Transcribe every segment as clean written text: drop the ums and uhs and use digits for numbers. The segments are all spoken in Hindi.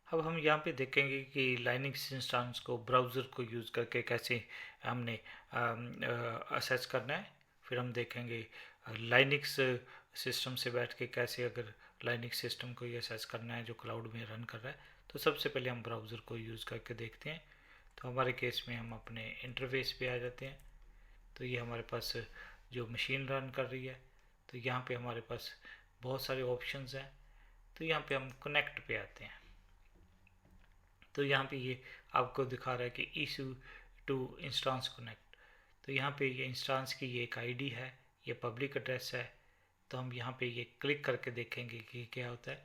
अब हम यहाँ पे देखेंगे कि लाइनक्स इंस्टेंस को ब्राउज़र को यूज़ करके कैसे हमने असेस करना है। फिर हम देखेंगे लाइनक्स सिस्टम से बैठ के कैसे अगर लाइनक्स सिस्टम को ये असेस करना है जो क्लाउड में रन कर रहा है। तो सबसे पहले हम ब्राउज़र को यूज़ करके देखते हैं। तो हमारे केस में हम अपने इंटरफेस पे आ जाते हैं। तो ये हमारे पास जो मशीन रन कर रही है, तो यहाँ पे हमारे पास बहुत सारे ऑप्शंस हैं। तो यहाँ पे हम कनेक्ट पे आते हैं। तो यहाँ पे ये आपको दिखा रहा है कि इशू टू इंस्टांस कनेक्ट। तो यहाँ पे ये इंस्टांस की ये एक आईडी है, ये पब्लिक एड्रेस है। तो हम यहाँ पे ये क्लिक करके देखेंगे कि क्या होता है।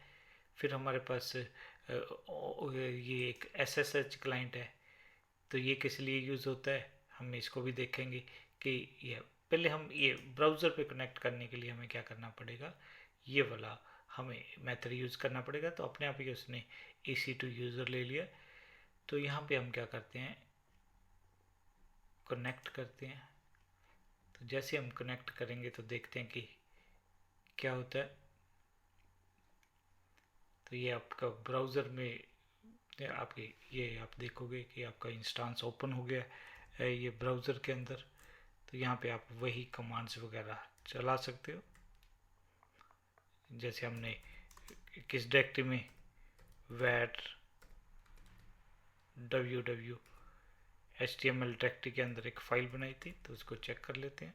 फिर हमारे पास ये एक SSH क्लाइंट है। तो ये किस लिए यूज़ होता है हम इसको भी देखेंगे कि ये पहले हम ये ब्राउज़र पे कनेक्ट करने के लिए हमें क्या करना पड़ेगा, ये वाला हमें मेथड यूज़ करना पड़ेगा। तो अपने आप ही उसने EC2 यूज़र ले लिया। तो यहाँ पे हम क्या करते हैं, कनेक्ट करते हैं। तो जैसे हम कनेक्ट करेंगे तो देखते हैं कि क्या होता है। तो ये आपका ब्राउज़र में आपके ये आप देखोगे कि आपका इंस्टांस ओपन हो गया है ये ब्राउज़र के अंदर। तो यहाँ पे आप वही कमांड्स वगैरह चला सकते हो जैसे हमने किस डायरेक्टरी में वैट www HTML डायरेक्टरी के अंदर एक फ़ाइल बनाई थी, तो उसको चेक कर लेते हैं।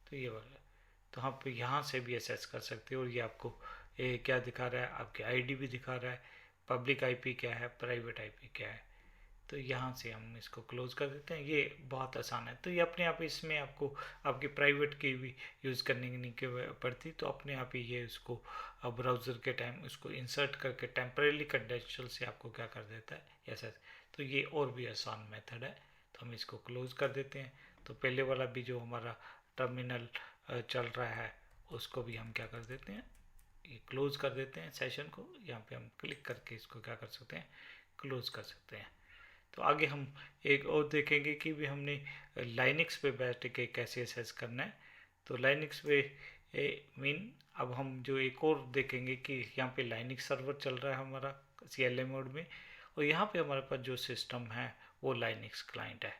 तो ये वाला, तो आप यहाँ से भी एसेस कर सकते हो। और ये आपको क्या दिखा रहा है, आपकी आईडी भी दिखा रहा है, पब्लिक आईपी क्या है, प्राइवेट आईपी क्या है। तो यहाँ से हम इसको क्लोज कर देते हैं। ये बहुत आसान है। तो ये अपने आप इसमें आपको आपकी प्राइवेट की भी यूज़ करने की नहीं पड़ती। तो अपने आप ही ये उसको ब्राउज़र के टाइम उसको इंसर्ट करके टेम्परेली क्रेडेंशियल से आपको क्या कर देता है ऐसा। तो ये और भी आसान मेथड है। तो हम इसको क्लोज कर देते हैं। तो पहले वाला भी जो हमारा टर्मिनल चल रहा है उसको भी हम क्या कर देते हैं, ये क्लोज कर देते हैं सेशन को। यहाँ पे हम क्लिक करके इसको क्या कर सकते हैं, क्लोज कर सकते हैं। तो आगे हम एक और देखेंगे कि भी हमने लाइनक्स पे बैठ के कैसे असेस करना है। तो लाइनक्स पे मीन अब हम जो एक और देखेंगे कि यहाँ पे लाइनक्स सर्वर चल रहा है हमारा CLI मोड में, और यहाँ पे हमारे पास जो सिस्टम है वो लाइनक्स क्लाइंट है।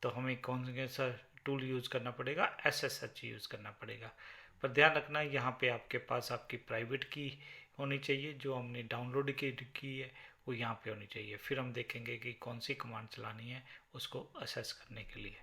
तो हमें कौन सा टूल यूज़ करना पड़ेगा, SSH यूज़ करना पड़ेगा। पर ध्यान रखना यहाँ पे आपके पास आपकी प्राइवेट की होनी चाहिए, जो हमने डाउनलोड की है वो यहाँ पे होनी चाहिए। फिर हम देखेंगे कि कौन सी कमांड चलानी है उसको असेस करने के लिए।